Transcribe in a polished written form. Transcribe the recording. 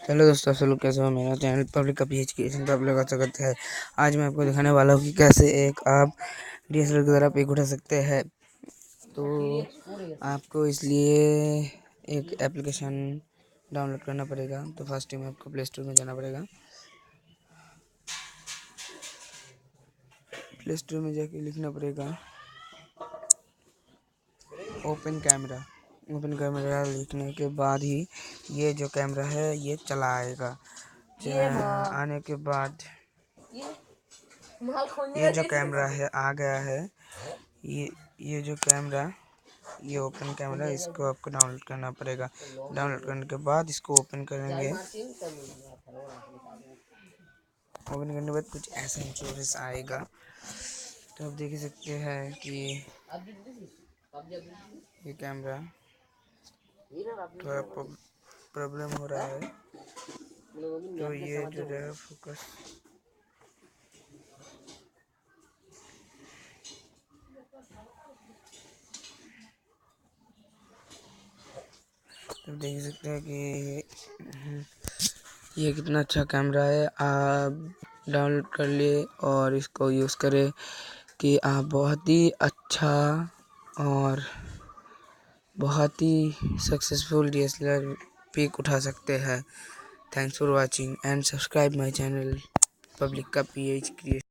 Hello दोस्तों, आप लोग कैसे हो। मेरा चैनल पब्लिक का पीएच क्रिएशन पर आप लोग का स्वागत है। आज मैं आपको दिखाने वाला हूँ कि कैसे एक आप डीएसएलआर के द्वारा पिक उठा सकते हैं। तो आपको इसलिए एक एप्लीकेशन डाउनलोड करना पड़ेगा। तो फर्स्ट टाइम आपको प्ले स्टोर में जाना पड़ेगा। प्ले स्टोर में जाके लिखना पड़ेगा ओपन कैमरा। ओपन कैमरा लिखने के बाद ही ये जो कैमरा है ये चला आएगा। आने के बाद ये जो कैमरा है आ गया है। ये जो कैमरा, ये ओपन कैमरा, इसको आपको डाउनलोड करना पड़ेगा। डाउनलोड करने के बाद इसको ओपन करेंगे। ओपन करने के बाद कुछ ऐसा इंटरफेस आएगा। तो आप देख सकते हैं कि ये कैमरा थोड़ा प्रॉब्लम हो रहा है। तो ये जो है फोकस तो देख सकते हैं कि ये कितना अच्छा कैमरा है। आप डाउनलोड कर लिए और इसको यूज़ करें कि आप बहुत ही अच्छा और बहुत ही सक्सेसफुल डीएसएलआर पिक उठा सकते हैं। Thanks for watching and subscribe my channel public का पीएच क्रिएशन।